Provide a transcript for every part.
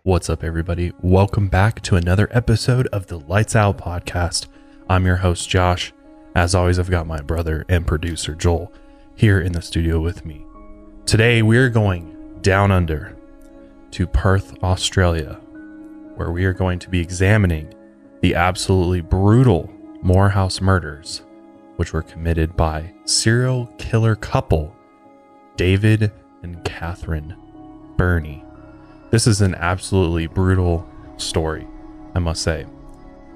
What's up, everybody? Welcome back to another episode of the Lights Out podcast. I'm your host, Josh. As always, I've got my brother and producer, Joel, here in the studio with me. Today, we're going down under to Perth, Australia, where we are going to be examining the absolutely brutal Moorhouse murders, which were committed by serial killer couple David and Catherine Birnie. This is an absolutely brutal story, I must say.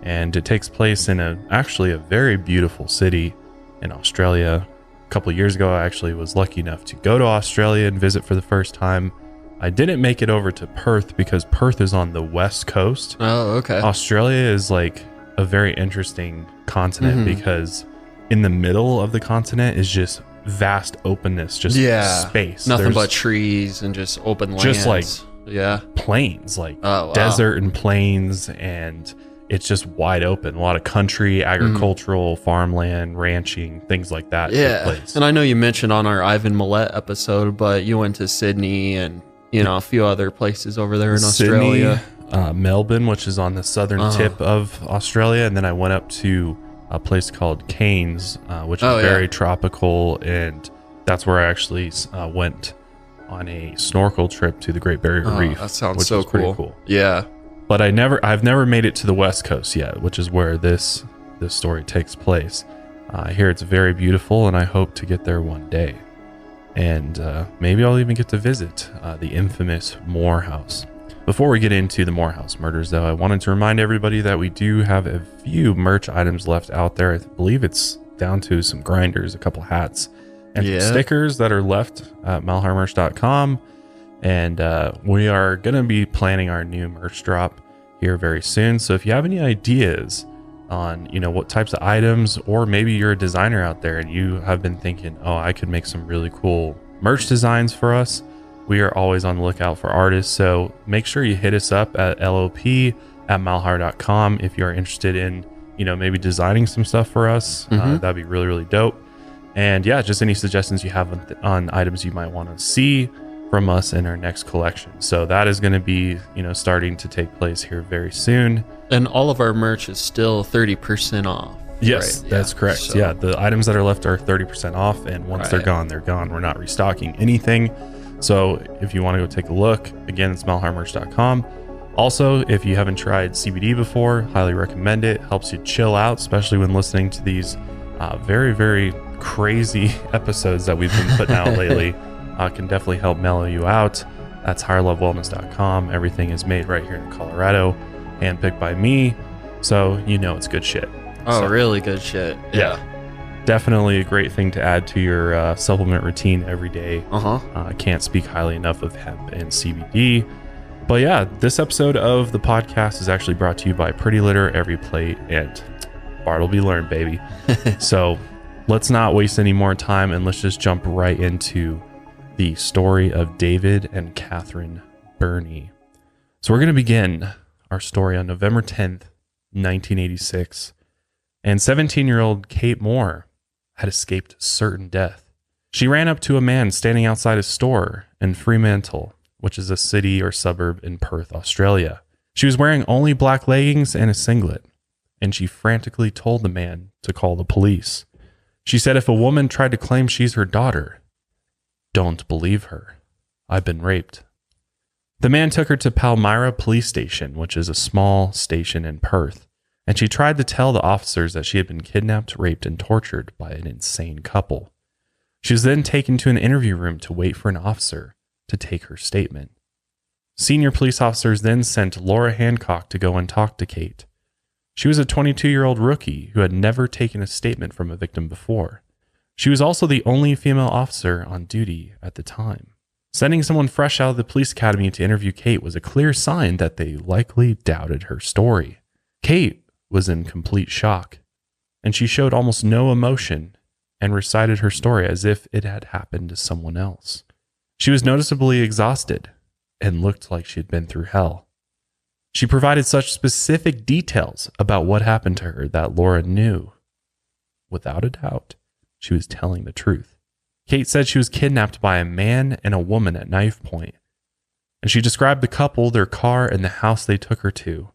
And it takes place in actually a very beautiful city in Australia. A couple years ago, I actually was lucky enough to go to Australia and visit for the first time. I didn't make it over to Perth because Perth is on the west coast. Oh, okay. Australia is like a very interesting continent because in the middle of the continent is just vast openness, just space. Nothing but trees and just open lands. Just like plains, like desert and plains, and it's just wide open. A lot of country, agricultural, farmland, ranching, things like that. Yeah, and I know you mentioned on our Ivan Millette episode, but you went to Sydney and a few other places over there in Australia. Melbourne, which is on the southern tip of Australia, and then I went up to a place called Cairns, which is very tropical, and that's where I actually went on a snorkel trip to the Great Barrier Reef. That sounds which so cool. Yeah. But I've never made it to the West Coast yet, which is where this story takes place. I hear it's very beautiful, and I hope to get there one day. And maybe I'll even get to visit the infamous Moorhouse. Before we get into the Moorhouse murders, though, I wanted to remind everybody that we do have a few merch items left out there. I believe it's down to some grinders, a couple hats, and stickers that are left at malharmerch.com. And we are going to be planning our new merch drop here very soon. So if you have any ideas on, what types of items, or maybe you're a designer out there and you have been thinking, I could make some really cool merch designs for us, we are always on the lookout for artists. So make sure you hit us up at lop@malhar.com if you are interested in, maybe designing some stuff for us. That'd be really, really dope. And just any suggestions you have on items you might want to see from us in our next collection. So that is going to be, starting to take place here very soon. And all of our merch is still 30% off. Yes, right? That's correct. So, the items that are left are 30% off, and once they're gone, they're gone. We're not restocking anything. So if you want to go take a look, again, it's malharmerch.com. Also, if you haven't tried CBD before, highly recommend it. Helps you chill out, especially when listening to these very, very crazy episodes that we've been putting out lately. Can definitely help mellow you out. That's higherlovewellness.com. Everything is made right here in Colorado, handpicked by me, so it's good shit. Really good shit. Yeah. Definitely a great thing to add to your supplement routine every day. I can't speak highly enough of hemp and CBD. But this episode of the podcast is actually brought to you by Pretty Litter, Every Plate, and Bartleby Learn, baby. So let's not waste any more time, and let's just jump right into the story of David and Catherine Birnie. So we're going to begin our story on November 10th, 1986. And 17-year-old Kate Moore had escaped certain death. She ran up to a man standing outside a store in Fremantle, which is a city or suburb in Perth, Australia. She was wearing only black leggings and a singlet, and she frantically told the man to call the police. She said if a woman tried to claim she's her daughter, don't believe her. I've been raped. The man took her to Palmyra Police Station, which is a small station in Perth, and she tried to tell the officers that she had been kidnapped, raped, and tortured by an insane couple. She was then taken to an interview room to wait for an officer to take her statement. Senior police officers then sent Laura Hancock to go and talk to Kate. She was a 22-year-old rookie who had never taken a statement from a victim before. She was also the only female officer on duty at the time. Sending someone fresh out of the police academy to interview Kate was a clear sign that they likely doubted her story. Kate was in complete shock, and she showed almost no emotion and recited her story as if it had happened to someone else. She was noticeably exhausted and looked like she had been through hell. She provided such specific details about what happened to her that Laura knew, without a doubt, she was telling the truth. Kate said she was kidnapped by a man and a woman at knife point. And she described the couple, their car, and the house they took her to.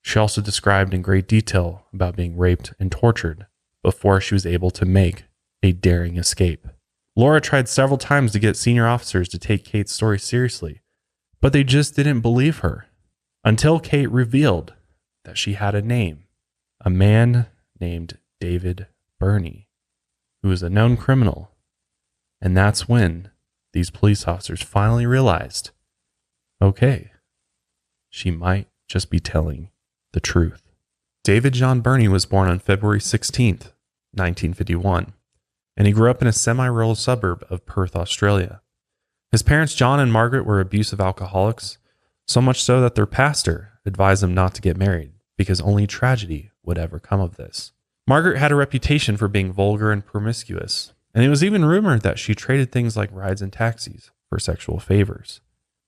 She also described in great detail about being raped and tortured before she was able to make a daring escape. Laura tried several times to get senior officers to take Kate's story seriously, but they just didn't believe her until Kate revealed that she had a name, a man named David Birnie, who was a known criminal. And that's when these police officers finally realized, okay, she might just be telling the truth. David John Birnie was born on February 16th, 1951, and he grew up in a semi-rural suburb of Perth, Australia. His parents, John and Margaret, were abusive alcoholics, so much so that their pastor advised them not to get married because only tragedy would ever come of this. Margaret had a reputation for being vulgar and promiscuous, and it was even rumored that she traded things like rides and taxis for sexual favors.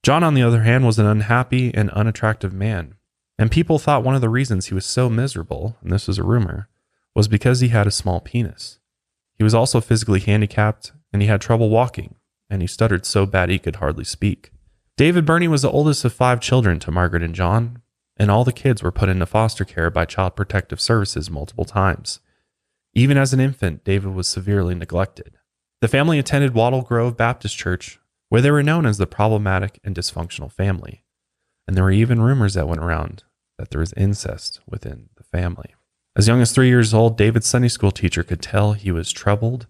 John, on the other hand, was an unhappy and unattractive man, and people thought one of the reasons he was so miserable, and this was a rumor, was because he had a small penis. He was also physically handicapped, and he had trouble walking, and he stuttered so bad he could hardly speak. David Birnie was the oldest of 5 children to Margaret and John, and all the kids were put into foster care by Child Protective Services multiple times. Even as an infant, David was severely neglected. The family attended Wattle Grove Baptist Church, where they were known as the problematic and dysfunctional family, and there were even rumors that went around that there was incest within the family. As young as 3 years old, David's Sunday school teacher could tell he was troubled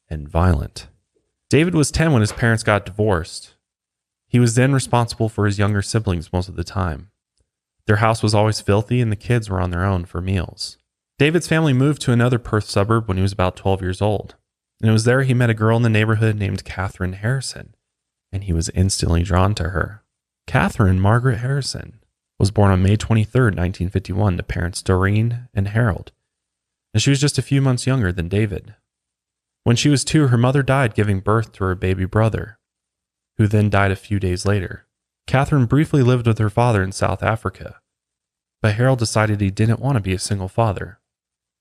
and violent. David was 10 when his parents got divorced. He was then responsible for his younger siblings most of the time. Their house was always filthy and the kids were on their own for meals. David's family moved to another Perth suburb when he was about 12 years old, and it was there he met a girl in the neighborhood named Catherine Harrison, and he was instantly drawn to her. Catherine Margaret Harrison was born on May 23, 1951 to parents Doreen and Harold, and she was just a few months younger than David. When she was 2, her mother died giving birth to her baby brother, who then died a few days later. Catherine briefly lived with her father in South Africa, but Harold decided he didn't want to be a single father,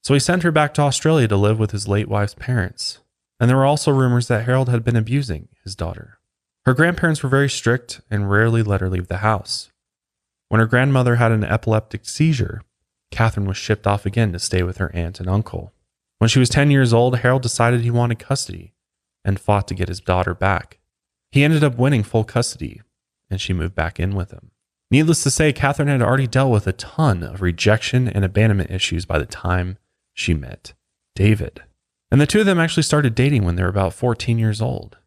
so he sent her back to Australia to live with his late wife's parents, and there were also rumors that Harold had been abusing his daughter. Her grandparents were very strict and rarely let her leave the house. When her grandmother had an epileptic seizure, Catherine was shipped off again to stay with her aunt and uncle. When she was 10 years old, Harold decided he wanted custody and fought to get his daughter back. He ended up winning full custody, and she moved back in with him. Needless to say, Catherine had already dealt with a ton of rejection and abandonment issues by the time she met David. And the two of them actually started dating when they were about 14 years old.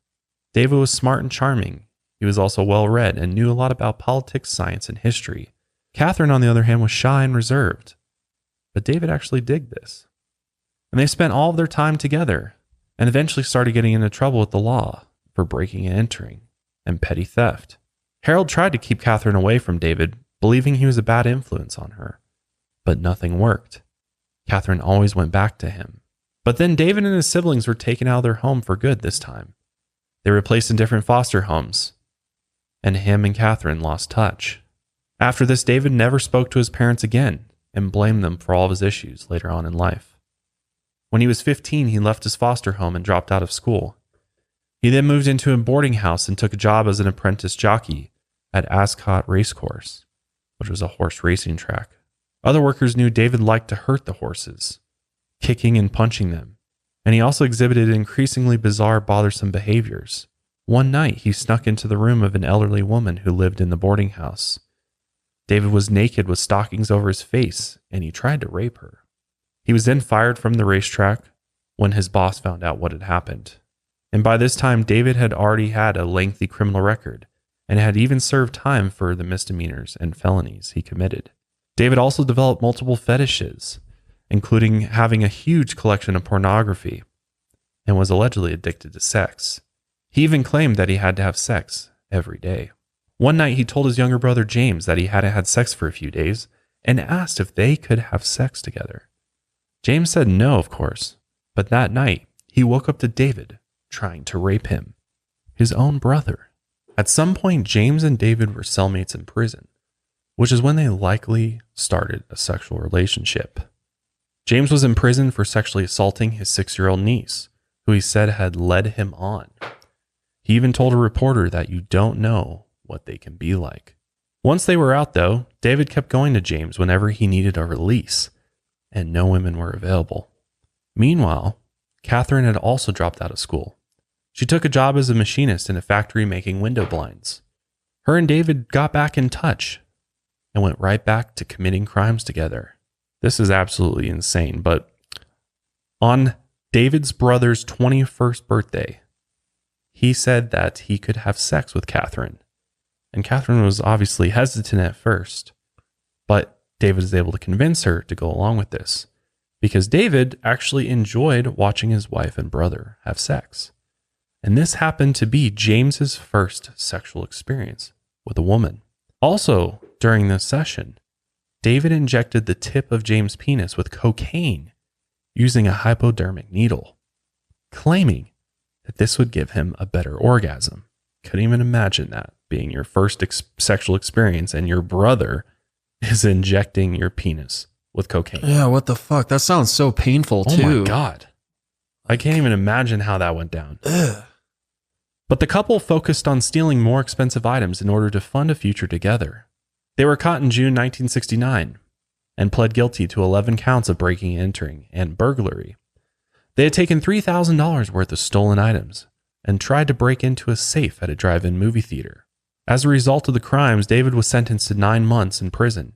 David was smart and charming. He was also well-read and knew a lot about politics, science, and history. Catherine, on the other hand, was shy and reserved. But David actually digged this. And they spent all of their time together and eventually started getting into trouble with the law for breaking and entering and petty theft. Harold tried to keep Catherine away from David, believing he was a bad influence on her. But nothing worked. Catherine always went back to him. But then David and his siblings were taken out of their home for good this time. They were placed in different foster homes, and him and Catherine lost touch. After this, David never spoke to his parents again and blamed them for all of his issues later on in life. When he was 15, he left his foster home and dropped out of school. He then moved into a boarding house and took a job as an apprentice jockey at Ascot Racecourse, which was a horse racing track. Other workers knew David liked to hurt the horses, kicking and punching them, and he also exhibited increasingly bizarre, bothersome behaviors. One night, he snuck into the room of an elderly woman who lived in the boarding house. David was naked with stockings over his face, and he tried to rape her. He was then fired from the racetrack when his boss found out what had happened. And by this time, David had already had a lengthy criminal record and had even served time for the misdemeanors and felonies he committed. David also developed multiple fetishes, including having a huge collection of pornography, and was allegedly addicted to sex. He even claimed that he had to have sex every day. One night, he told his younger brother James that he hadn't had sex for a few days and asked if they could have sex together. James said no, of course, but that night, he woke up to David trying to rape him, his own brother. At some point, James and David were cellmates in prison, which is when they likely started a sexual relationship. James was in prison for sexually assaulting his 6-year-old niece, who he said had led him on. He even told a reporter that you don't know what they can be like. Once they were out, though, David kept going to James whenever he needed a release, and no women were available. Meanwhile, Catherine had also dropped out of school. She took a job as a machinist in a factory making window blinds. Her and David got back in touch and went right back to committing crimes together. This is absolutely insane, but on David's brother's 21st birthday, he said that he could have sex with Catherine. And Catherine was obviously hesitant at first, but David is able to convince her to go along with this because David actually enjoyed watching his wife and brother have sex. And this happened to be James's first sexual experience with a woman. Also, during this session, David injected the tip of James' penis with cocaine using a hypodermic needle, claiming that this would give him a better orgasm. Couldn't even imagine that being your first sexual experience and your brother is injecting your penis with cocaine. Yeah, what the fuck? That sounds so painful too. Oh my God. I can't even imagine how that went down. Ugh. But the couple focused on stealing more expensive items in order to fund a future together. They were caught in June 1969 and pled guilty to 11 counts of breaking and entering and burglary. They had taken $3,000 worth of stolen items and tried to break into a safe at a drive-in movie theater. As a result of the crimes, David was sentenced to 9 months in prison,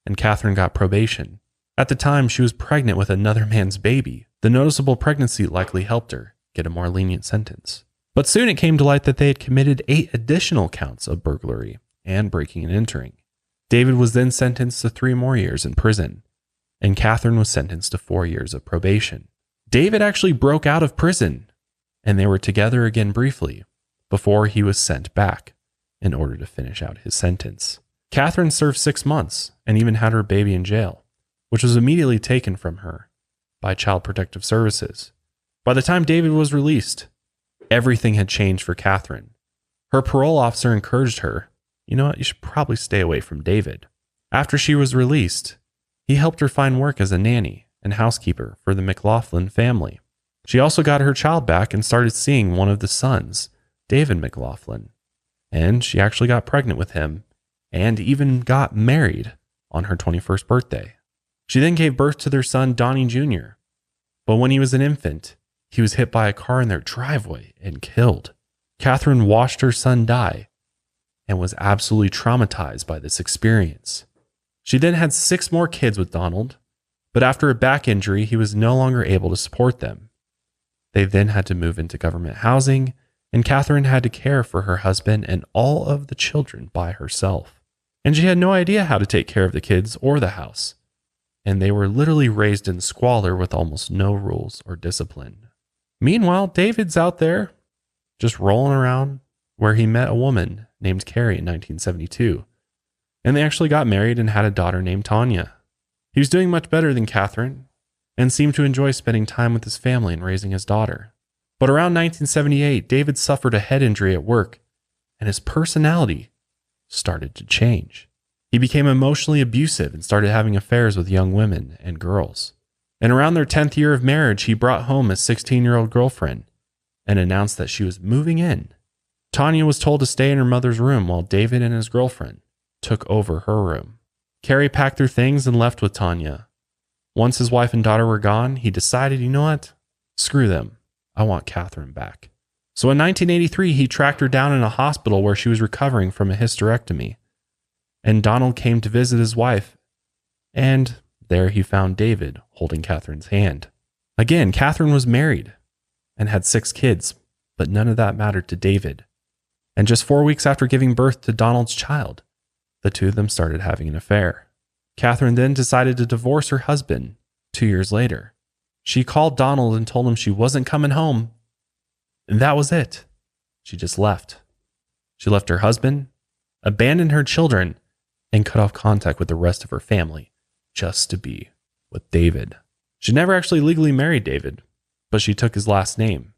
and Catherine got probation. At the time, she was pregnant with another man's baby. The noticeable pregnancy likely helped her get a more lenient sentence. But soon it came to light that they had committed 8 additional counts of burglary and breaking and entering. David was then sentenced to 3 more years in prison, and Catherine was sentenced to 4 years of probation. David actually broke out of prison, and they were together again briefly before he was sent back in order to finish out his sentence. Catherine served 6 months and even had her baby in jail, which was immediately taken from her by Child Protective Services. By the time David was released, everything had changed for Catherine. Her parole officer encouraged her, you know what, you should probably stay away from David. After she was released, he helped her find work as a nanny and housekeeper for the McLaughlin family. She also got her child back and started seeing one of the sons, David McLaughlin. And she actually got pregnant with him and even got married on her 21st birthday. She then gave birth to their son, Donnie Jr. But when he was an infant, he was hit by a car in their driveway and killed. Catherine watched her son die and was absolutely traumatized by this experience. She then had 6 more kids with Donald, but after a back injury, he was no longer able to support them. They then had to move into government housing, and Catherine had to care for her husband and all of the children by herself. And she had no idea how to take care of the kids or the house. And they were literally raised in squalor with almost no rules or discipline. Meanwhile, David's out there just rolling around where he met a woman named Carrie in 1972. And they actually got married and had a daughter named Tanya. He was doing much better than Catherine and seemed to enjoy spending time with his family and raising his daughter. But around 1978, David suffered a head injury at work, and his personality started to change. He became emotionally abusive and started having affairs with young women and girls. And around their 10th year of marriage, he brought home his 16-year-old girlfriend and announced that she was moving in. Tanya was told to stay in her mother's room while David and his girlfriend took over her room. Carrie packed her things and left with Tanya. Once his wife and daughter were gone, he decided, you know what? Screw them. I want Catherine back. So in 1983, he tracked her down in a hospital where she was recovering from a hysterectomy. And Donald came to visit his wife. And there he found David holding Catherine's hand. Again, Catherine was married and had 6 kids, but none of that mattered to David. And just 4 weeks after giving birth to Donald's child, the two of them started having an affair. Catherine then decided to divorce her husband 2 years later. She called Donald and told him she wasn't coming home. And that was it. She just left. She left her husband, abandoned her children, and cut off contact with the rest of her family just to be with David. She never actually legally married David, but she took his last name.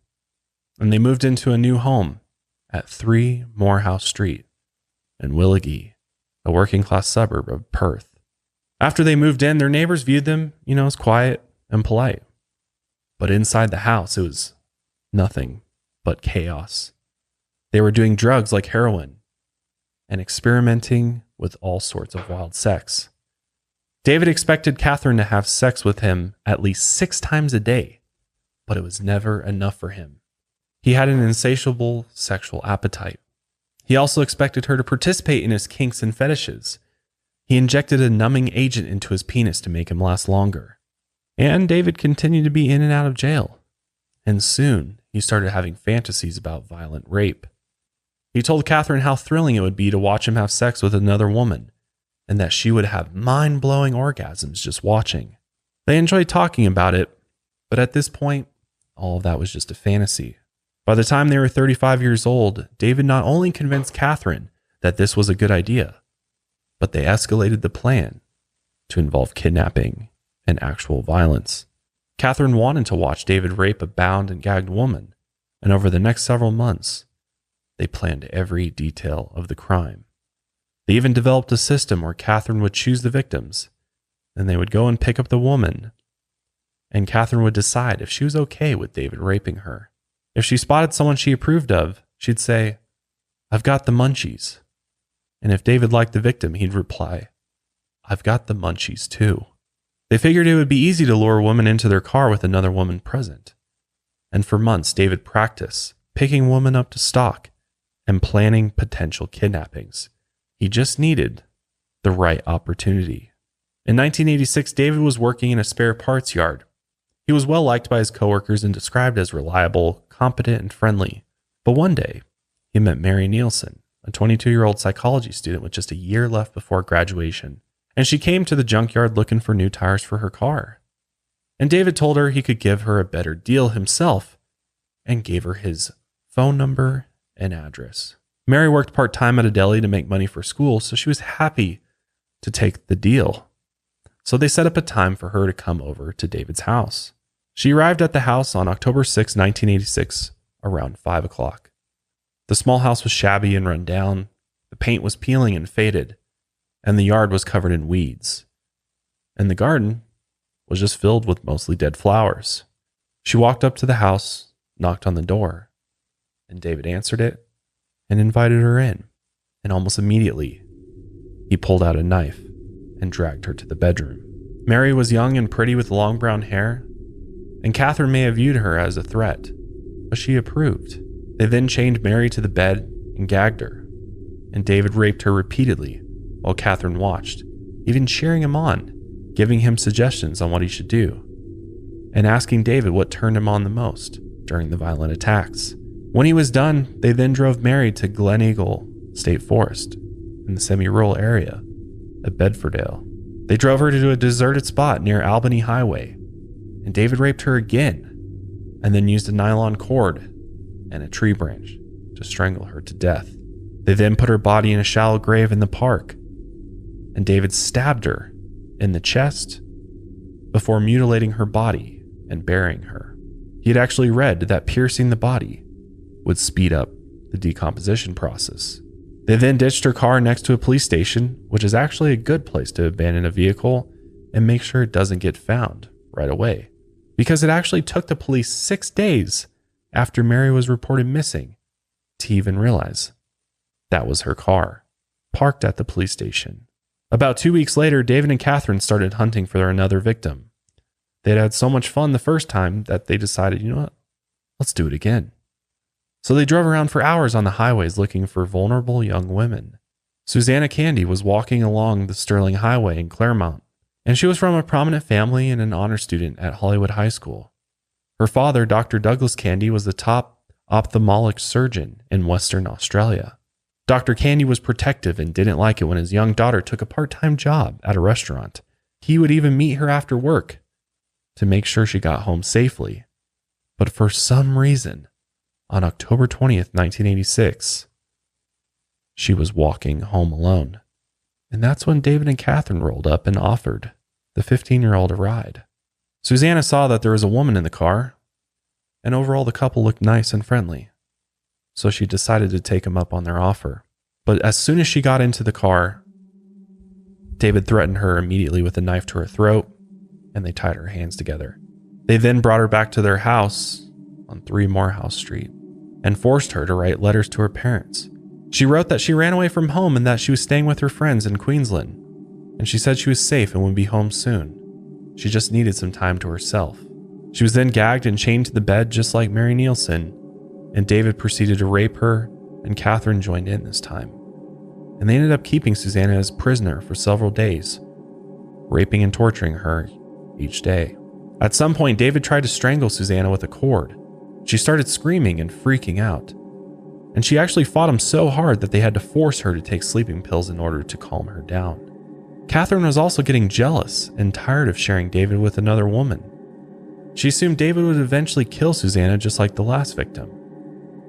And they moved into a new home at 3 Moorhouse Street in Willagee, a working-class suburb of Perth. After they moved in, their neighbors viewed them, as quiet and polite. But inside the house, it was nothing but chaos. They were doing drugs like heroin and experimenting with all sorts of wild sex. David expected Catherine to have sex with him at least 6 times a day, but it was never enough for him. He had an insatiable sexual appetite. He also expected her to participate in his kinks and fetishes. He injected a numbing agent into his penis to make him last longer. And David continued to be in and out of jail. And soon, he started having fantasies about violent rape. He told Catherine how thrilling it would be to watch him have sex with another woman, and that she would have mind-blowing orgasms just watching. They enjoyed talking about it, but at this point, all of that was just a fantasy. By the time they were 35 years old, David not only convinced Catherine that this was a good idea, but they escalated the plan to involve kidnapping and actual violence. Catherine wanted to watch David rape a bound and gagged woman, and over the next several months, they planned every detail of the crime. They even developed a system where Catherine would choose the victims, and they would go and pick up the woman, and Catherine would decide if she was okay with David raping her. If she spotted someone she approved of, she'd say, "I've got the munchies." And if David liked the victim, he'd reply, "I've got the munchies too." They figured it would be easy to lure a woman into their car with another woman present. And for months, David practiced picking women up to stalk and planning potential kidnappings. He just needed the right opportunity. In 1986, David was working in a spare parts yard. He was well liked by his coworkers and described as reliable, competent, and friendly. But one day, he met Mary Nielsen, a 22-year-old psychology student with just a year left before graduation, and she came to the junkyard looking for new tires for her car. And David told her he could give her a better deal himself and gave her his phone number and address. Mary worked part-time at a deli to make money for school, so she was happy to take the deal. So they set up a time for her to come over to David's house. She arrived at the house on October 6, 1986, around 5 o'clock. The small house was shabby and run down, the paint was peeling and faded, and the yard was covered in weeds. And the garden was just filled with mostly dead flowers. She walked up to the house, knocked on the door, and David answered it and invited her in. And almost immediately, he pulled out a knife and dragged her to the bedroom. Mary was young and pretty with long brown hair, and Catherine may have viewed her as a threat, but she approved. They then chained Mary to the bed and gagged her, and David raped her repeatedly while Catherine watched, even cheering him on, giving him suggestions on what he should do, and asking David what turned him on the most during the violent attacks. When he was done, they then drove Mary to Glen Eagle State Forest in the semi-rural area at Bedfordale. They drove her to a deserted spot near Albany Highway, and David raped her again, and then used a nylon cord and a tree branch to strangle her to death. They then put her body in a shallow grave in the park, and David stabbed her in the chest before mutilating her body and burying her. He had actually read that piercing the body would speed up the decomposition process. They then ditched her car next to a police station, which is actually a good place to abandon a vehicle and make sure it doesn't get found right away, because it actually took the police 6 days after Mary was reported missing to even realize that was her car, parked at the police station. About 2 weeks later, David and Catherine started hunting for another victim. They'd had so much fun the first time that they decided, you know what, let's do it again. So they drove around for hours on the highways looking for vulnerable young women. Susanna Candy was walking along the Sterling Highway in Claremont, and she was from a prominent family and an honor student at Hollywood High School. Her father, Dr. Douglas Candy, was the top ophthalmic surgeon in Western Australia. Dr. Candy was protective and didn't like it when his young daughter took a part-time job at a restaurant. He would even meet her after work to make sure she got home safely. But for some reason, on October 20th, 1986, she was walking home alone. And that's when David and Catherine rolled up and offered the 15-year-old a ride. Susanna saw that there was a woman in the car, and overall the couple looked nice and friendly. So she decided to take him up on their offer. But as soon as she got into the car, David threatened her immediately with a knife to her throat, and they tied her hands together. They then brought her back to their house on 3 Moorhouse Street and forced her to write letters to her parents, She wrote that she ran away from home and that she was staying with her friends in Queensland, and she said she was safe and would be home soon. She just needed some time to herself. She was then gagged and chained to the bed just like Mary Nielsen, and David proceeded to rape her, and Catherine joined in this time. And they ended up keeping Susanna as prisoner for several days, raping and torturing her each day. At some point, David tried to strangle Susanna with a cord. She started screaming and freaking out, and she actually fought him so hard that they had to force her to take sleeping pills in order to calm her down. Catherine was also getting jealous and tired of sharing David with another woman. She assumed David would eventually kill Susanna just like the last victim.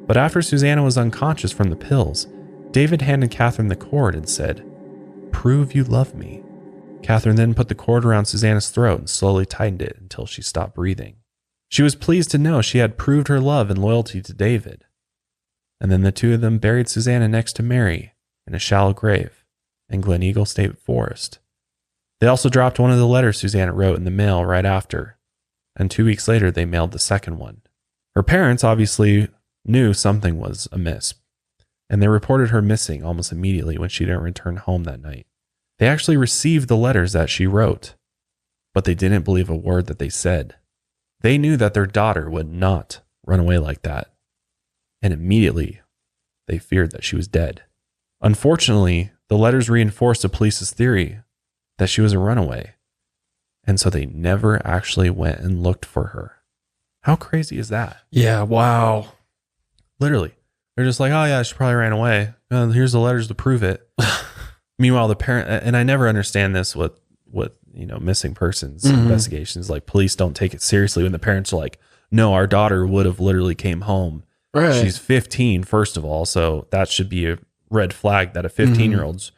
But after Susanna was unconscious from the pills, David handed Catherine the cord and said, "Prove you love me." Catherine then put the cord around Susanna's throat and slowly tightened it until she stopped breathing. She was pleased to know she had proved her love and loyalty to David. And then the two of them buried Susanna next to Mary in a shallow grave in Glen Eagle State Forest. They also dropped one of the letters Susanna wrote in the mail right after, and 2 weeks later they mailed the second one. Her parents obviously knew something was amiss, and they reported her missing almost immediately when she didn't return home that night. They actually received the letters that she wrote, but they didn't believe a word that they said. They knew that their daughter would not run away like that, and immediately they feared that she was dead. Unfortunately, the letters reinforced the police's theory that she was a runaway, and so they never actually went and looked for her. How crazy is that? Yeah, wow. Literally. They're just like, oh yeah, she probably ran away. Here's the letters to prove it. Meanwhile, the parent, and I never understand this with missing persons investigations, like police don't take it seriously when the parents are like, no, our daughter would have literally came home. Right. She's 15, first of all, so that should be a red flag that a 15-year-old's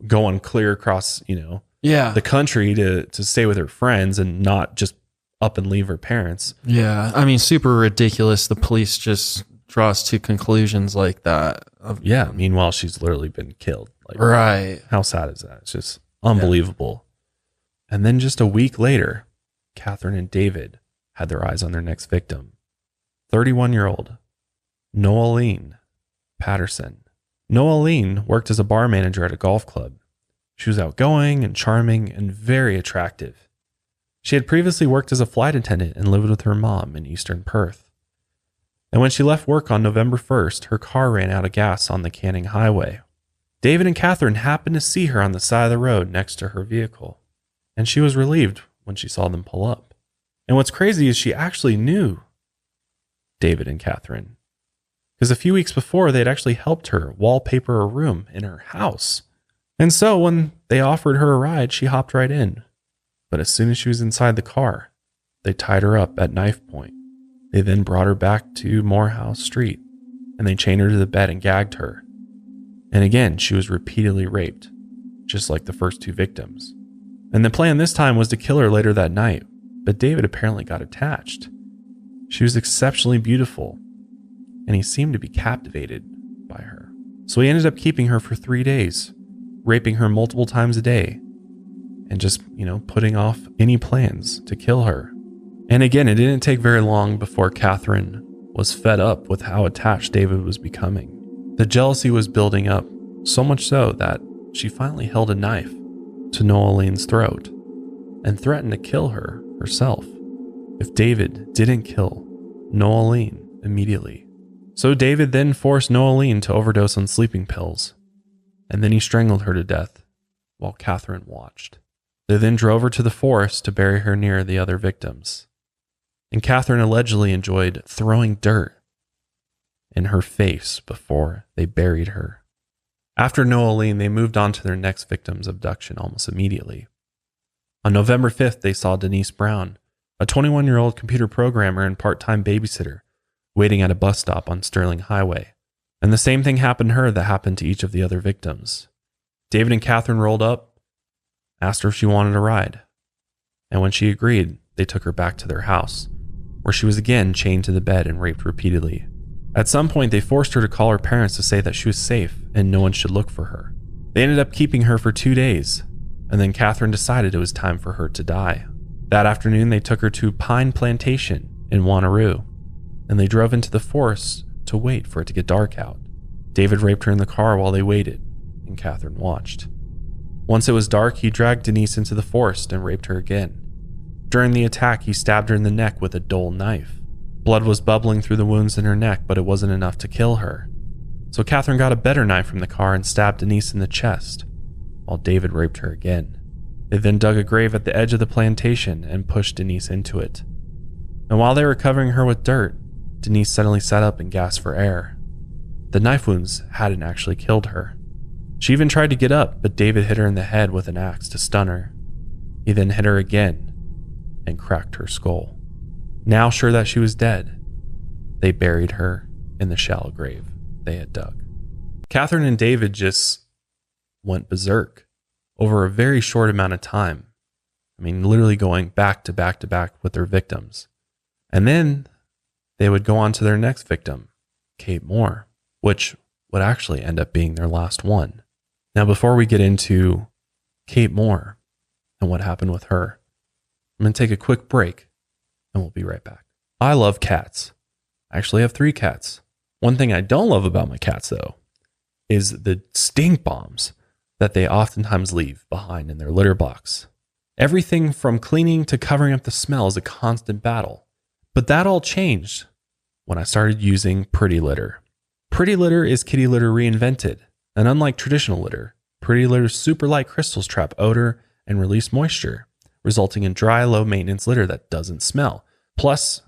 going clear across, the country to stay with her friends and not just up and leave her parents. Yeah. I mean, super ridiculous. The police just draws to conclusions like that. Yeah. Meanwhile, she's literally been killed. Like, right. How sad is that? It's just unbelievable. Yeah. And then just a week later, Catherine and David had their eyes on their next victim, 31-year-old Noeline Patterson. Noeline worked as a bar manager at a golf club. She was outgoing and charming and very attractive. She had previously worked as a flight attendant and lived with her mom in Eastern Perth. And when she left work on November 1st, her car ran out of gas on the Canning Highway. David and Catherine happened to see her on the side of the road next to her vehicle, and she was relieved when she saw them pull up. And what's crazy is she actually knew David and Catherine, because a few weeks before, they'd actually helped her wallpaper a room in her house. And so when they offered her a ride, she hopped right in. But as soon as she was inside the car, they tied her up at knife point. They then brought her back to Moorhouse Street, and they chained her to the bed and gagged her. And again, she was repeatedly raped, just like the first two victims. And the plan this time was to kill her later that night, but David apparently got attached. She was exceptionally beautiful, and he seemed to be captivated by her. So he ended up keeping her for 3 days, raping her multiple times a day, and just, putting off any plans to kill her. And again, it didn't take very long before Catherine was fed up with how attached David was becoming. The jealousy was building up, so much so that she finally held a knife to Noeline's throat and threatened to kill her herself if David didn't kill Noeline immediately. So David then forced Noeline to overdose on sleeping pills, and then he strangled her to death while Catherine watched. They then drove her to the forest to bury her near the other victims. And Catherine allegedly enjoyed throwing dirt in her face before they buried her. After Noeline, they moved on to their next victim's abduction almost immediately. On November 5th, they saw Denise Brown, a 21-year-old computer programmer and part-time babysitter, waiting at a bus stop on Sterling Highway. And the same thing happened to her that happened to each of the other victims. David and Catherine rolled up, asked her if she wanted a ride. And when she agreed, they took her back to their house, where she was again chained to the bed and raped repeatedly. At some point, they forced her to call her parents to say that she was safe and no one should look for her. They ended up keeping her for 2 days, and then Catherine decided it was time for her to die. That afternoon, they took her to Pine Plantation in Wanneroo, and they drove into the forest to wait for it to get dark out. David raped her in the car while they waited, and Catherine watched. Once it was dark, he dragged Denise into the forest and raped her again. During the attack, he stabbed her in the neck with a dull knife. Blood was bubbling through the wounds in her neck, but it wasn't enough to kill her. So Catherine got a better knife from the car and stabbed Denise in the chest, while David raped her again. They then dug a grave at the edge of the plantation and pushed Denise into it. And while they were covering her with dirt, Denise suddenly sat up and gasped for air. The knife wounds hadn't actually killed her. She even tried to get up, but David hit her in the head with an axe to stun her. He then hit her again and cracked her skull. Now sure that she was dead, they buried her in the shallow grave they had dug. Catherine and David just went berserk over a very short amount of time. I mean, literally going back to back to back with their victims. And then they would go on to their next victim, Kate Moore, which would actually end up being their last one. Now, before we get into Kate Moore and what happened with her, I'm going to take a quick break and we'll be right back. I love cats. I actually have 3 cats. One thing I don't love about my cats, though, is the stink bombs that they oftentimes leave behind in their litter box. Everything from cleaning to covering up the smell is a constant battle. But that all changed when I started using Pretty Litter. Pretty Litter is kitty litter reinvented, and unlike traditional litter, Pretty Litter's super light crystals trap odor and release moisture, resulting in dry, low-maintenance litter that doesn't smell. Plus,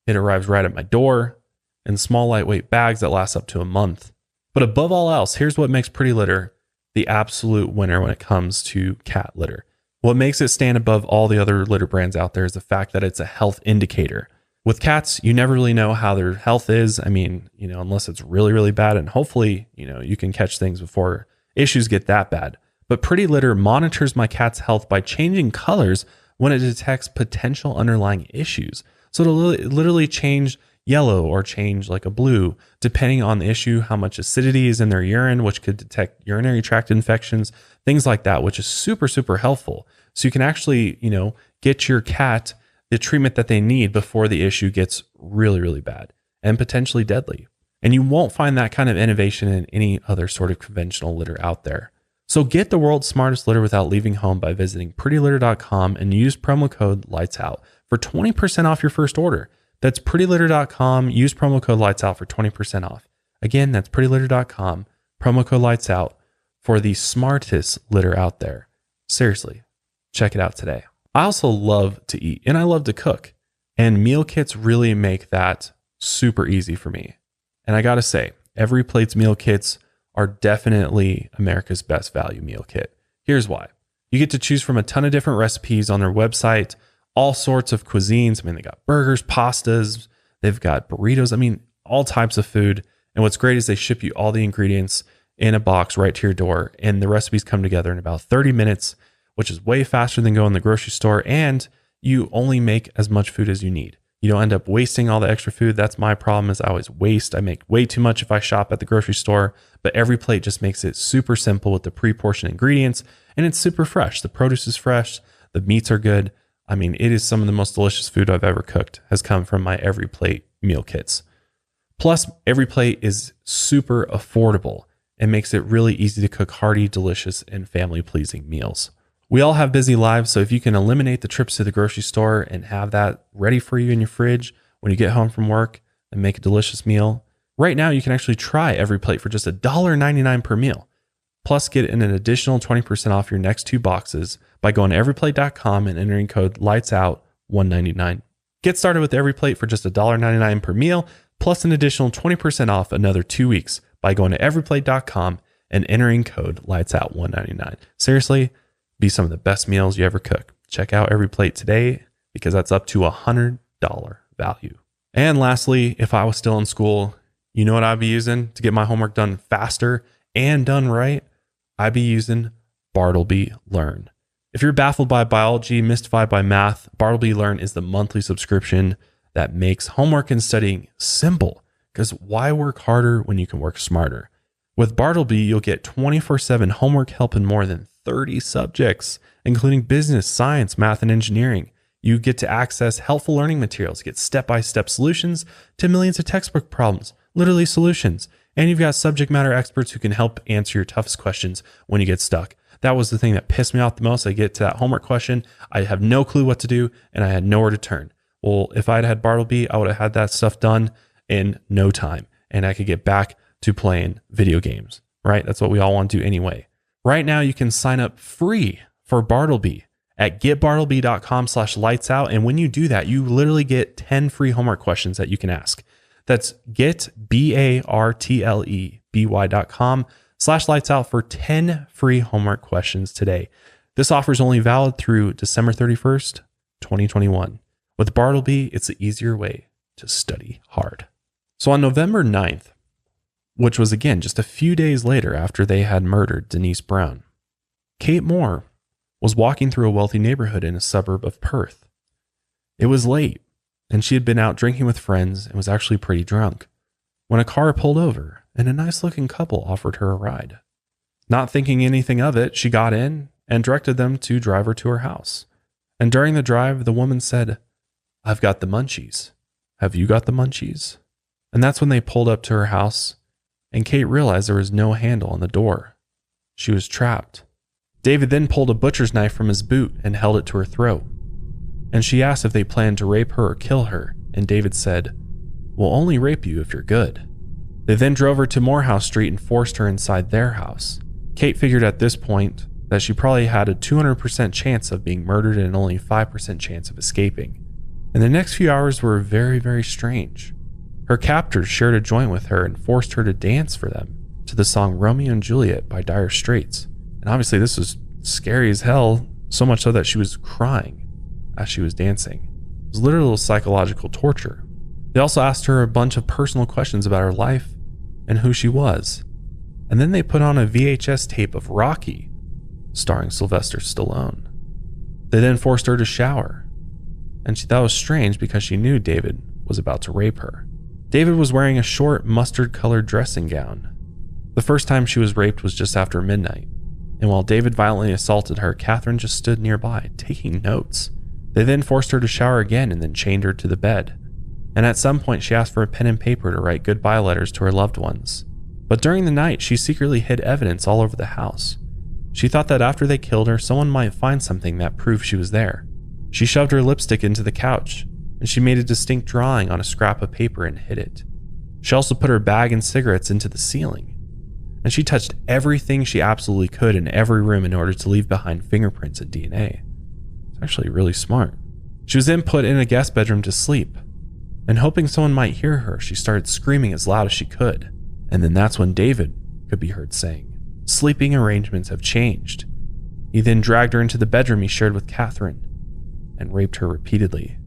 it arrives right at my door in small, lightweight bags that last up to a month. But above all else, here's what makes Pretty Litter the absolute winner when it comes to cat litter. What makes it stand above all the other litter brands out there is the fact that it's a health indicator. With cats, you never really know how their health is. I mean, unless it's really, really bad, and hopefully, you can catch things before issues get that bad. But Pretty Litter monitors my cat's health by changing colors when it detects potential underlying issues. So it'll literally change yellow or change like a blue, depending on the issue, how much acidity is in their urine, which could detect urinary tract infections, things like that, which is super, super helpful. So you can actually, get your cat the treatment that they need before the issue gets really, really bad and potentially deadly. And you won't find that kind of innovation in any other sort of conventional litter out there. So get the world's smartest litter without leaving home by visiting prettylitter.com and use promo code LIGHTSOUT for 20% off your first order. That's prettylitter.com. Use promo code LIGHTSOUT for 20% off. Again, that's prettylitter.com. Promo code LIGHTSOUT for the smartest litter out there. Seriously, check it out today. I also love to eat and I love to cook, and meal kits really make that super easy for me. And I gotta say, Every Plate's meal kits are definitely America's best value meal kit. Here's why. You get to choose from a ton of different recipes on their website, all sorts of cuisines. I mean, they got burgers, pastas, they've got burritos. I mean, all types of food. And what's great is they ship you all the ingredients in a box right to your door, and the recipes come together in about 30 minutes, which is way faster than going to the grocery store. And you only make as much food as you need. You don't end up wasting all the extra food. That's my problem, is I always waste. I make way too much if I shop at the grocery store, but Every Plate just makes it super simple with the pre-portioned ingredients, and it's super fresh. The produce is fresh. The meats are good. I mean, it is some of the most delicious food I've ever cooked has come from my Every Plate meal kits. Plus, Every Plate is super affordable and makes it really easy to cook hearty, delicious, and family-pleasing meals. We all have busy lives, so if you can eliminate the trips to the grocery store and have that ready for you in your fridge when you get home from work and make a delicious meal, right now you can actually try Every Plate for just $1.99 per meal. Plus, get an additional 20% off your next 2 boxes by going to everyplate.com and entering code LIGHTSOUT199. Get started with Every Plate for just $1.99 per meal, plus an additional 20% off another 2 weeks by going to everyplate.com and entering code LIGHTSOUT199. Seriously, be some of the best meals you ever cook. Check out Every Plate today, because that's up to $100 value. And lastly, if I was still in school, you know what I'd be using to get my homework done faster and done right? I'd be using Bartleby Learn. If you're baffled by biology, mystified by math, Bartleby Learn is the monthly subscription that makes homework and studying simple. Because why work harder when you can work smarter? With Bartleby, you'll get 24/7 homework help in more than 30 subjects, including business, science, math, and engineering. You get to access helpful learning materials, get step-by-step solutions to millions of textbook problems, Literally solutions. And you've got subject matter experts who can help answer your toughest questions when you get stuck. That was the thing that pissed me off the most. I get to that homework question, I have no clue what to do, and I had nowhere to turn. Well, if I'd had Bartleby, I would have had that stuff done in no time, and I could get back to playing video games, right? That's what we all want to do anyway. Right now, you can sign up free for Bartleby at getbartleby.com/lightsout. And when you do that, you literally get 10 free homework questions that you can ask. That's getbartleby.com/lightsout for 10 free homework questions today. This offer is only valid through December 31st, 2021. With Bartleby, it's the easier way to study hard. So on November 9th, which was again just a few days later after they had murdered Denise Brown, Kate Moore was walking through a wealthy neighborhood in a suburb of Perth. It was late, and she had been out drinking with friends and was actually pretty drunk when a car pulled over and a nice-looking couple offered her a ride. Not thinking anything of it, she got in and directed them to drive her to her house. And during the drive, the woman said, "I've got the munchies. Have you got the munchies?" And that's when they pulled up to her house, and Kate realized there was no handle on the door. She was trapped. David then pulled a butcher's knife from his boot and held it to her throat. And she asked if they planned to rape her or kill her, and David said, "We'll only rape you if you're good." They then drove her to Moorhouse Street and forced her inside their house. Kate figured at this point that she probably had a 200% chance of being murdered and only 5% chance of escaping. And the next few hours were very, very strange. Her captors shared a joint with her and forced her to dance for them to the song Romeo and Juliet by Dire Straits. And obviously this was scary as hell, so much so that she was crying as she was dancing. It was literal psychological torture. They also asked her a bunch of personal questions about her life and who she was. And then they put on a VHS tape of Rocky, starring Sylvester Stallone. They then forced her to shower. And she thought it was strange because she knew David was about to rape her. David was wearing a short mustard-colored dressing gown. The first time she was raped was just after midnight. And while David violently assaulted her, Catherine just stood nearby, taking notes. They then forced her to shower again and then chained her to the bed. And at some point, she asked for a pen and paper to write goodbye letters to her loved ones. But during the night, she secretly hid evidence all over the house. She thought that after they killed her, someone might find something that proved she was there. She shoved her lipstick into the couch, and she made a distinct drawing on a scrap of paper and hid it. She also put her bag and cigarettes into the ceiling. And she touched everything she absolutely could in every room in order to leave behind fingerprints and DNA. It's actually really smart. She was then put in a guest bedroom to sleep. And hoping someone might hear her, she started screaming as loud as she could. And then that's when David could be heard saying, "Sleeping arrangements have changed." He then dragged her into the bedroom he shared with Catherine and raped her repeatedly.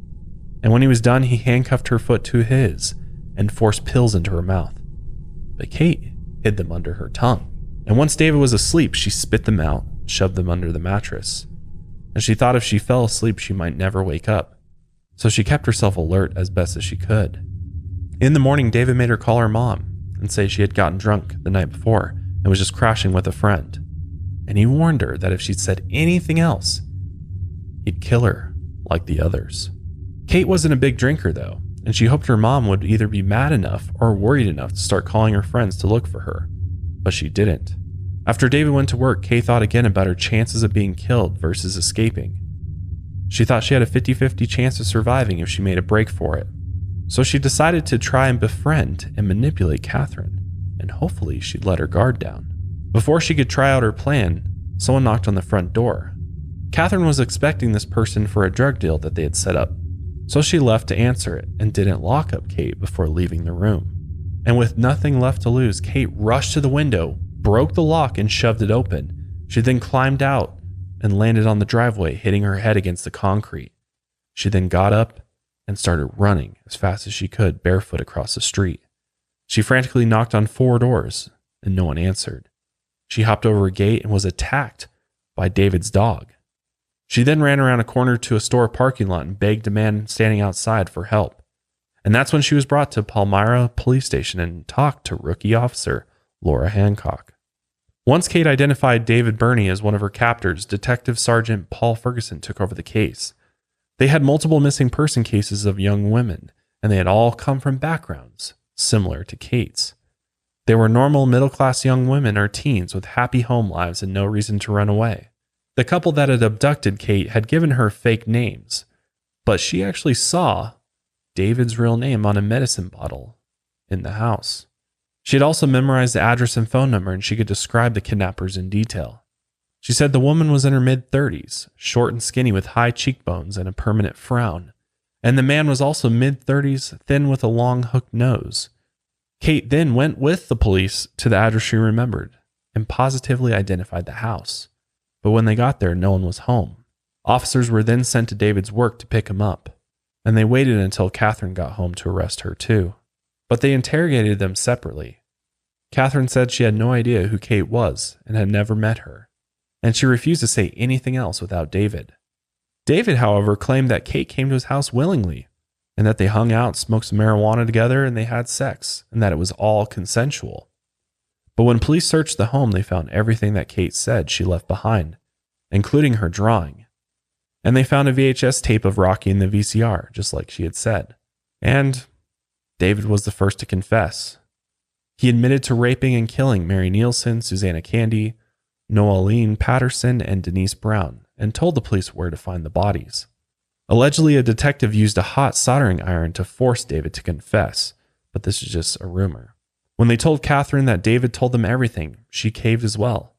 And when he was done, he handcuffed her foot to his and forced pills into her mouth. But Kate hid them under her tongue. And once David was asleep, she spit them out, shoved them under the mattress. And she thought if she fell asleep, she might never wake up. So she kept herself alert as best as she could. In the morning, David made her call her mom and say she had gotten drunk the night before and was just crashing with a friend. And he warned her that if she'd said anything else, he'd kill her like the others. Kate wasn't a big drinker though, and she hoped her mom would either be mad enough or worried enough to start calling her friends to look for her. But she didn't. After David went to work, Kate thought again about her chances of being killed versus escaping. She thought she had a 50-50 chance of surviving if she made a break for it. So she decided to try and befriend and manipulate Catherine, and hopefully she'd let her guard down. Before she could try out her plan, someone knocked on the front door. Catherine was expecting this person for a drug deal that they had set up, so she left to answer it and didn't lock up Kate before leaving the room. And with nothing left to lose, Kate rushed to the window, broke the lock, and shoved it open. She then climbed out and landed on the driveway, hitting her head against the concrete. She then got up and started running as fast as she could, barefoot across the street. She frantically knocked on 4 doors, and no one answered. She hopped over a gate and was attacked by David's dog. She then ran around a corner to a store parking lot and begged a man standing outside for help. And that's when she was brought to Palmyra Police Station and talked to rookie officer Laura Hancock. Once Kate identified David Birnie as one of her captors, Detective Sergeant Paul Ferguson took over the case. They had multiple missing person cases of young women, and they had all come from backgrounds similar to Kate's. They were normal middle-class young women or teens with happy home lives and no reason to run away. The couple that had abducted Kate had given her fake names, but she actually saw David's real name on a medicine bottle in the house. She had also memorized the address and phone number, and she could describe the kidnappers in detail. She said the woman was in her mid-30s, short and skinny with high cheekbones and a permanent frown, and the man was also mid-30s, thin with a long hooked nose. Kate then went with the police to the address she remembered and positively identified the house. But when they got there, no one was home. Officers were then sent to David's work to pick him up, and they waited until Catherine got home to arrest her too. But they interrogated them separately. Catherine said she had no idea who Kate was and had never met her, and she refused to say anything else without David. David, however, claimed that Kate came to his house willingly, and that they hung out, smoked some marijuana together, and they had sex, and that it was all consensual. But when police searched the home, they found everything that Kate said she left behind, including her drawing. And they found a VHS tape of Rocky in the VCR, just like she had said. And David was the first to confess. He admitted to raping and killing Mary Nielsen, Susanna Candy, Noeline Patterson, and Denise Brown, and told the police where to find the bodies. Allegedly, a detective used a hot soldering iron to force David to confess, but this is just a rumor. When they told Catherine that David told them everything, she caved as well.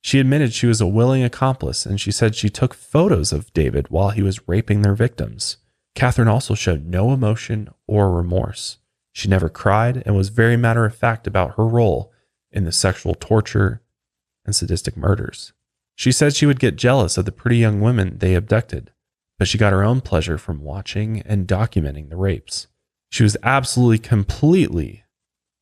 She admitted she was a willing accomplice, and she said she took photos of David while he was raping their victims. Catherine also showed no emotion or remorse. She never cried and was very matter-of-fact about her role in the sexual torture and sadistic murders. She said she would get jealous of the pretty young women they abducted, but she got her own pleasure from watching and documenting the rapes. She was absolutely, completely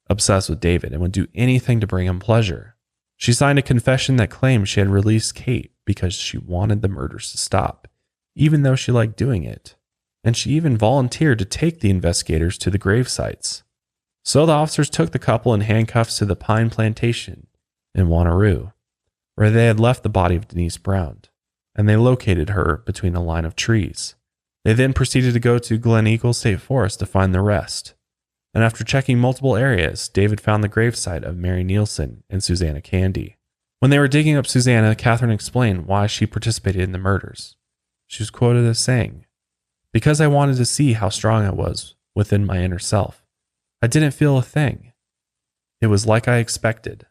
obsessed with David and would do anything to bring him pleasure. She signed a confession that claimed she had released Kate because she wanted the murders to stop, even though she liked doing it. And she even volunteered to take the investigators to the grave sites. So the officers took the couple in handcuffs to the pine plantation in Wanneroo, where they had left the body of Denise Brown, and they located her between a line of trees. They then proceeded to go to Glen Eagle State Forest to find the rest. And after checking multiple areas, David found the gravesite of Mary Nielsen and Susanna Candy. When they were digging up Susanna, Catherine explained why she participated in the murders. She was quoted as saying, "Because I wanted to see how strong I was within my inner self. I didn't feel a thing. It was like I expected.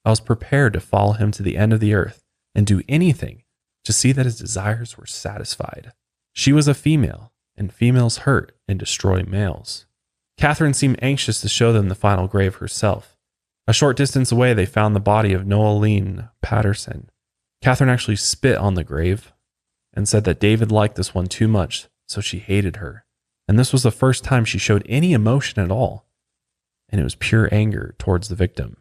I was prepared to follow him to the end of the earth and do anything to see that his desires were satisfied." She was a female, and females hurt and destroy males. Catherine seemed anxious to show them the final grave herself. A short distance away, they found the body of Noeline Patterson. Catherine actually spit on the grave and said that David liked this one too much, so she hated her. And this was the first time she showed any emotion at all, and it was pure anger towards the victim.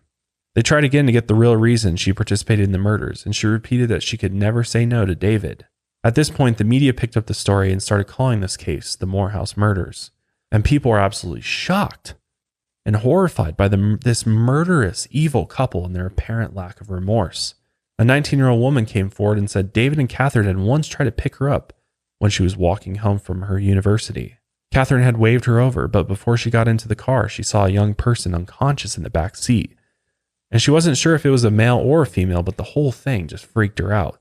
They tried again to get the real reason she participated in the murders, and she repeated that she could never say no to David. At this point, the media picked up the story and started calling this case the Moorhouse murders. And people were absolutely shocked and horrified by this murderous, evil couple and their apparent lack of remorse. A 19-year-old woman came forward and said David and Catherine had once tried to pick her up when she was walking home from her university. Catherine had waved her over, but before she got into the car, she saw a young person unconscious in the back seat. And she wasn't sure if it was a male or a female, but the whole thing just freaked her out.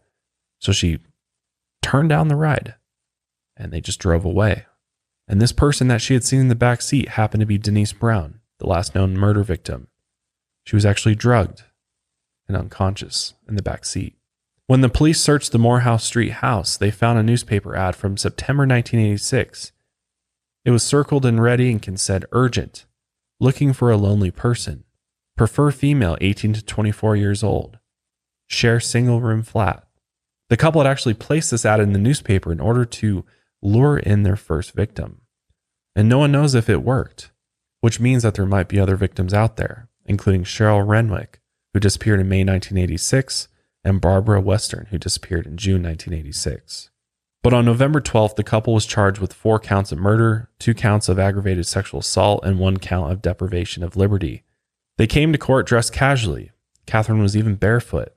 So she turned down the ride, and they just drove away. And this person that she had seen in the back seat happened to be Denise Brown, the last known murder victim. She was actually drugged and unconscious in the back seat. When the police searched the Moorhouse Street house, they found a newspaper ad from September 1986. It was circled in red ink and said, "Urgent. Looking for a lonely person. Prefer female 18 to 24 years old. Share single room flat." The couple had actually placed this ad in the newspaper in order to lure in their first victim. And no one knows if it worked, which means that there might be other victims out there, including Cheryl Renwick, who disappeared in May 1986, and Barbara Western, who disappeared in June 1986. But on November 12th, the couple was charged with 4 counts of murder, 2 counts of aggravated sexual assault, and 1 count of deprivation of liberty. They came to court dressed casually. Catherine was even barefoot,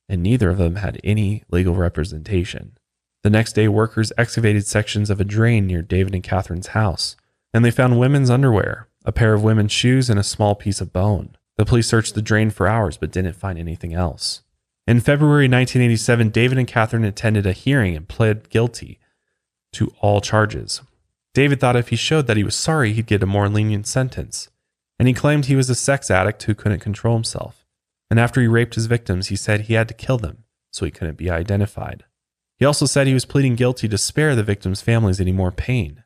and neither of them had any legal representation. The next day, workers excavated sections of a drain near David and Catherine's house, and they found women's underwear, a pair of women's shoes, and a small piece of bone. The police searched the drain for hours but didn't find anything else. In February 1987, David and Catherine attended a hearing and pled guilty to all charges. David thought if he showed that he was sorry, he'd get a more lenient sentence, and he claimed he was a sex addict who couldn't control himself. And after he raped his victims, he said he had to kill them so he couldn't be identified. He also said he was pleading guilty to spare the victims' families any more pain.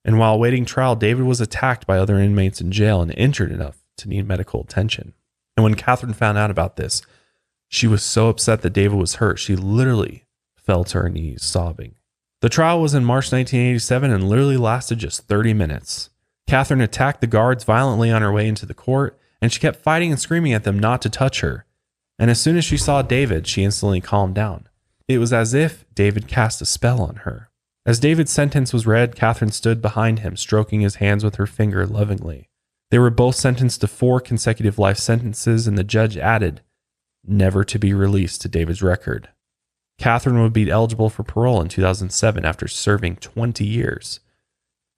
And while awaiting trial, David was attacked by other inmates in jail and injured enough to need medical attention. And when Catherine found out about this, she was so upset that David was hurt, she literally fell to her knees, sobbing. The trial was in March 1987 and literally lasted just 30 minutes. Catherine attacked the guards violently on her way into the court, and she kept fighting and screaming at them not to touch her. And as soon as she saw David, she instantly calmed down. It was as if David cast a spell on her. As David's sentence was read, Catherine stood behind him, stroking his hands with her finger lovingly. They were both sentenced to 4 consecutive life sentences, and the judge added, never to be released to David's record. Catherine would be eligible for parole in 2007 after serving 20 years.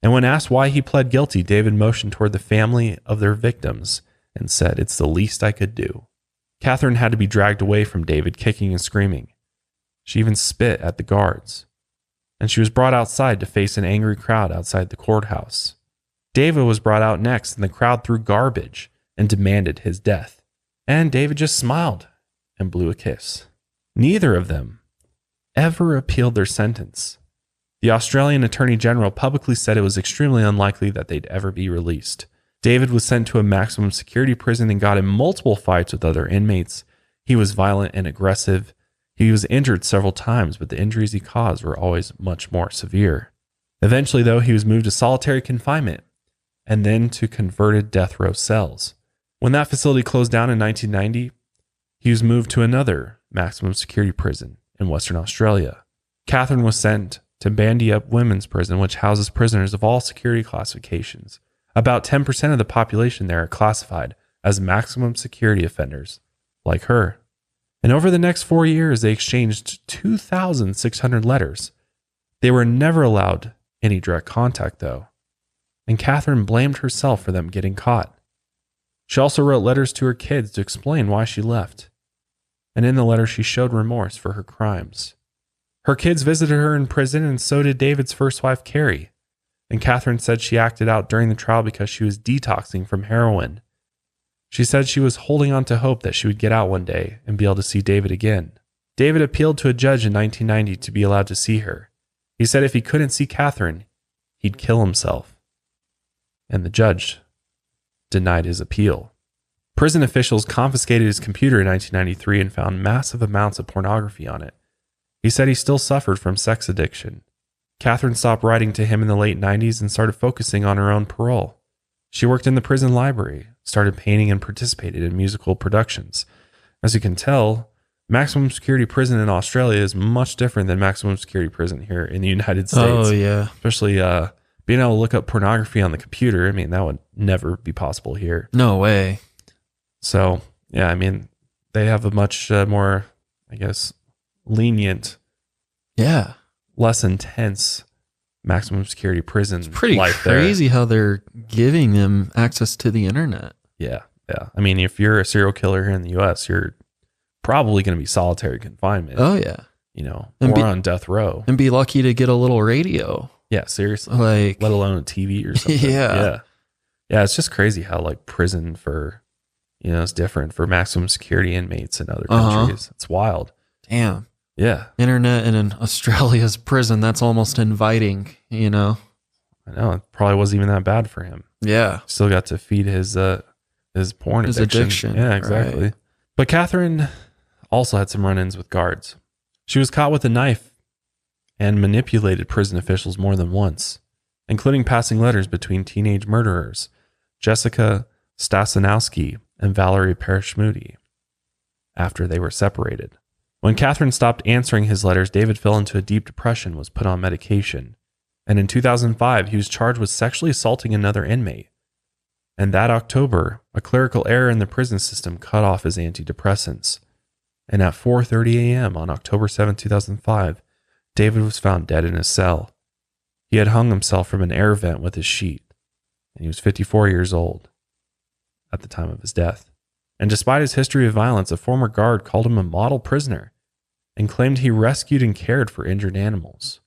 And when asked why he pled guilty, David motioned toward the family of their victims and said, "It's the least I could do." Catherine had to be dragged away from David, kicking and screaming. She even spit at the guards. And she was brought outside to face an angry crowd outside the courthouse. David was brought out next, and the crowd threw garbage and demanded his death. And David just smiled and blew a kiss. Neither of them ever appealed their sentence. The Australian Attorney General publicly said it was extremely unlikely that they'd ever be released. David was sent to a maximum security prison and got in multiple fights with other inmates. He was violent and aggressive. He was injured several times, but the injuries he caused were always much more severe. Eventually, though, he was moved to solitary confinement and then to converted death row cells. When that facility closed down in 1990, he was moved to another maximum security prison in Western Australia. Catherine was sent to Bandy Up Women's Prison, which houses prisoners of all security classifications. About 10% of the population there are classified as maximum security offenders, like her. And over the next 4 years, they exchanged 2,600 letters. They were never allowed any direct contact, though. And Catherine blamed herself for them getting caught. She also wrote letters to her kids to explain why she left. And in the letter, she showed remorse for her crimes. Her kids visited her in prison, and so did David's first wife, Carrie. And Catherine said she acted out during the trial because she was detoxing from heroin. She said she was holding on to hope that she would get out one day and be able to see David again. David appealed to a judge in 1990 to be allowed to see her. He said if he couldn't see Catherine, he'd kill himself. And the judge denied his appeal. Prison officials confiscated his computer in 1993 and found massive amounts of pornography on it. He said he still suffered from sex addiction. Catherine stopped writing to him in the late 90s and started focusing on her own parole. She worked in the prison library, started painting, and participated in musical productions. As you can tell, maximum security prison in Australia is much different than maximum security prison here in the United States. Oh, yeah. Especially being able to look up pornography on the computer. I mean, that would never be possible here. No way. So, yeah, I mean, they have a much more, I guess, lenient, less intense maximum security prison. It's pretty life crazy how they're giving them access to the internet. Yeah. I mean, if you're a serial killer here in the U.S., you're probably going to be solitary confinement. Oh, yeah. You know, or on death row. And be lucky to get a little radio. Yeah, seriously. Like, let alone a TV or something. Yeah, it's just crazy how, like, prison for, you know, it's different for maximum security inmates in other countries. It's wild. Damn. Yeah. Internet in Australia's prison, that's almost inviting, you know? I know. It probably wasn't even that bad for him. Yeah. Still got to feed his porn addiction. Yeah, exactly. Right. But Catherine also had some run-ins with guards. She was caught with a knife and manipulated prison officials more than once, including passing letters between teenage murderers, Jessica Stasinowski and Valerie Parashmuti, after they were separated. When Catherine stopped answering his letters, David fell into a deep depression, was put on medication. And in 2005, he was charged with sexually assaulting another inmate. And that October, a clerical error in the prison system cut off his antidepressants. And at 4:30 a.m. on October 7, 2005, David was found dead in his cell. He had hung himself from an air vent with his sheet, and he was 54 years old at the time of his death. And despite his history of violence, a former guard called him a model prisoner and claimed he rescued and cared for injured animals.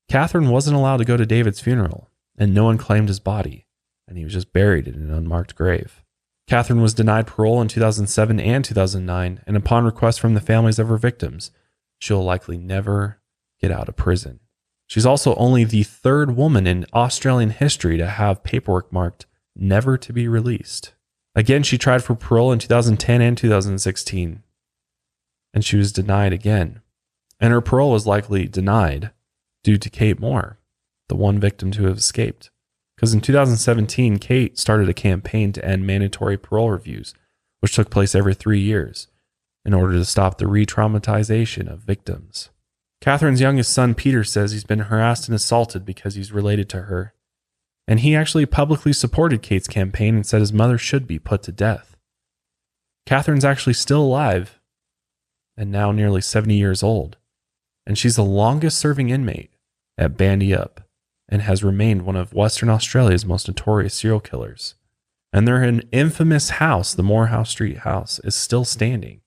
Catherine wasn't allowed to go to David's funeral, and no one claimed his body, and he was just buried in an unmarked grave. Catherine was denied parole in 2007 and 2009, and upon request from the families of her victims, she'll likely never get out of prison. She's also only the third woman in Australian history to have paperwork marked never to be released. Again, she tried for parole in 2010 and 2016, and she was denied again. And her parole was likely denied due to Kate Moore, the one victim to have escaped. Because in 2017, Kate started a campaign to end mandatory parole reviews, which took place every 3 years, in order to stop the re-traumatization of victims. Catherine's youngest son, Peter, says he's been harassed and assaulted because he's related to her. And he actually publicly supported Kate's campaign and said his mother should be put to death. Catherine's actually still alive and now nearly 70 years old. And she's the longest serving inmate at Bandy Up and has remained one of Western Australia's most notorious serial killers. And their infamous house, the Moorhouse Street house, is still standing.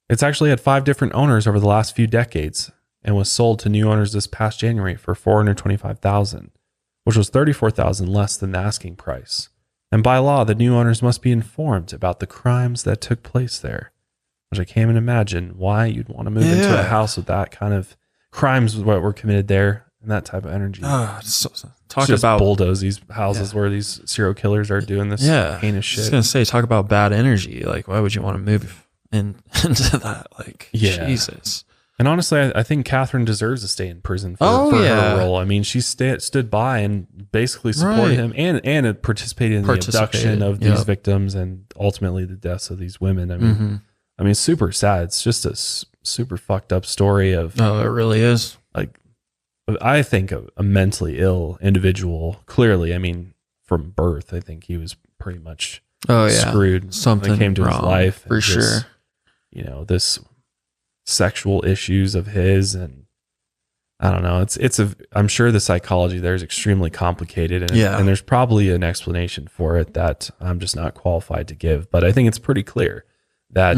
It's actually had 5 different owners over the last few decades and was sold to new owners this past January for $425,000, which was $34,000 less than the asking price. And by law, the new owners must be informed about the crimes that took place there, which I can't even imagine why you'd want to move into a house with that kind of crimes what were committed there and that type of energy. Talk just about bulldoze these houses where these serial killers are doing this heinous shit. I was gonna say, talk about bad energy. Like, why would you want to move into that? Like, Jesus. And honestly, I think Catherine deserves to stay in prison for her role. I mean, she stood by and basically supported him and participated in the abduction of these victims and ultimately the deaths of these women. I mean, it's super sad. It's just a super fucked up story of. Oh, it really is. Like, I think a mentally ill individual. Clearly, I mean, from birth, I think he was pretty much screwed. Something when it came to his life for sure. This sexual issues of his, and I don't know. I'm sure the psychology there is extremely complicated, and there's probably an explanation for it that I'm just not qualified to give. But I think it's pretty clear that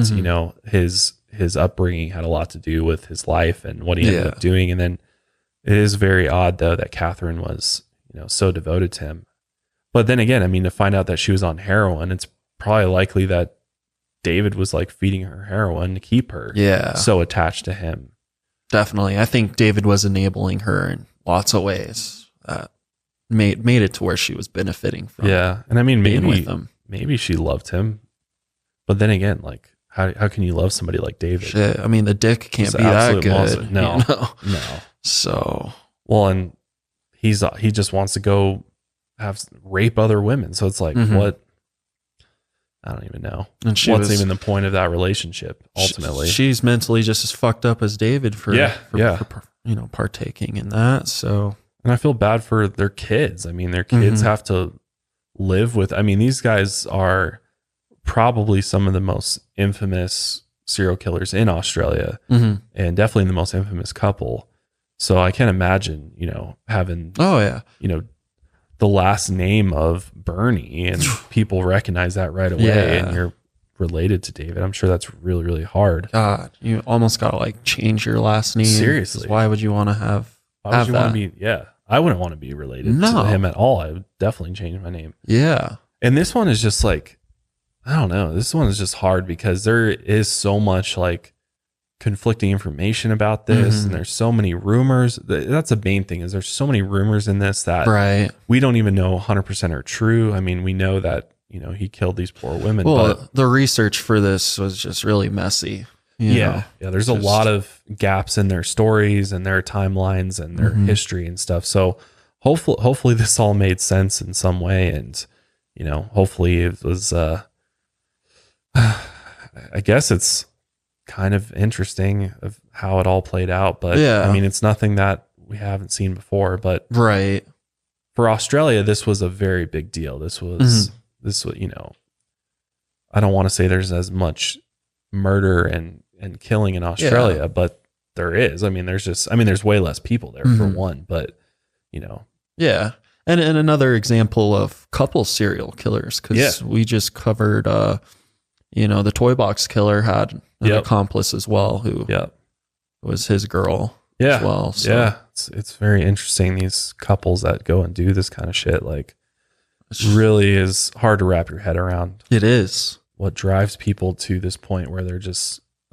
his upbringing had a lot to do with his life and what he ended up doing. And then it is very odd though that Catherine was so devoted to him. But then again, I mean, to find out that she was on heroin, it's probably likely that David was like feeding her heroin to keep her so attached to him. Definitely. I think David was enabling her in lots of ways that made it to where she was benefiting from. Yeah. And I mean, with him. maybe she loved him, but then again, like how can you love somebody like David? Shit. I mean, the dick can't be that good. No. So, well, and he just wants to go rape other women. So it's like, what? I don't even know. And what's even the point of that relationship ultimately? She's mentally just as fucked up as David for partaking in that. So, and I feel bad for their kids. I mean, their kids have to live with. I mean, these guys are probably some of the most infamous serial killers in Australia, and definitely the most infamous couple. So I can't imagine, having the last name of Birnie and people recognize that right away and you're related to David. I'm sure that's really, really hard. God, you almost got to like change your last name. Seriously. Why would you want to have that? Want to be, I wouldn't want to be related to him at all. I would definitely change my name. Yeah. And this one is just like, I don't know. This one is just hard because there is so much like conflicting information about this and there's so many rumors. That's the main thing, is there's so many rumors in this that we don't even know 100% are true. I mean, we know that he killed these poor women. Well, but the research for this was just really messy. There's a lot of gaps in their stories and their timelines and their history and stuff. So hopefully this all made sense in some way, and hopefully it was I guess it's kind of interesting of how it all played out, but I mean, it's nothing that we haven't seen before, but for Australia, this was a very big deal. This was, I don't want to say there's as much murder and killing in Australia, but there is. I mean, there's way less people there for one, but Yeah. And another example of couple serial killers, because we just covered, the toy box killer had an accomplice as well who was his girl as well. So. Yeah, it's very interesting, these couples that go and do this kind of shit. Like, it really is hard to wrap your head around. It is. What drives people to this point where they're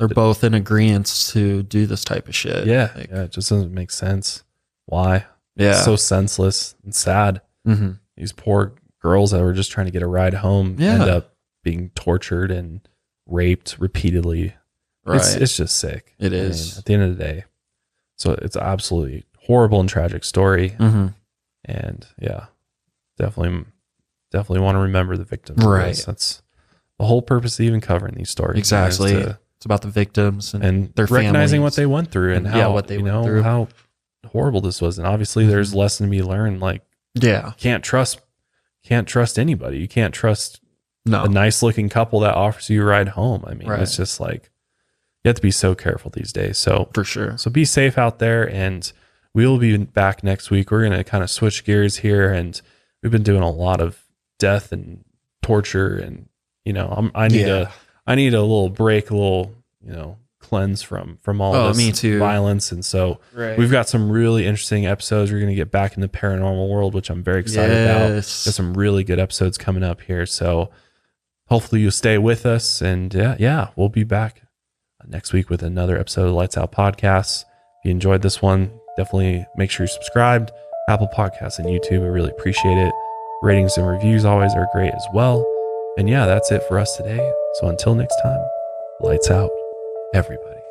both in agreement to do this type of shit. Yeah, it just doesn't make sense. Why? Yeah. It's so senseless and sad. Mm-hmm. These poor girls that were just trying to get a ride home end up being tortured and raped repeatedly. Right. It's just sick. It is. At the end of the day. So it's an absolutely horrible and tragic story. Mm-hmm. And definitely want to remember the victims. Right. That's the whole purpose of even covering these stories. Exactly. It's about the victims and their recognizing families. what they went through and how what they went through. How horrible this was. And obviously there's a lesson to be learned. Like, can't trust anybody. You can't trust a nice looking couple that offers you a ride home. I mean, it's just like, you have to be so careful these days. So for sure. So be safe out there, and we will be back next week. We're going to kind of switch gears here, and we've been doing a lot of death and torture, and I need a little break, a little cleanse from all of this violence. And so we've got some really interesting episodes. We're going to get back in the paranormal world, which I'm very excited about. Got some really good episodes coming up here. So hopefully you'll stay with us, and we'll be back next week with another episode of Lights Out Podcasts. If you enjoyed this one, definitely make sure you're subscribed. Apple Podcasts and YouTube, I really appreciate it. Ratings and reviews always are great as well. And that's it for us today. So until next time, lights out, everybody.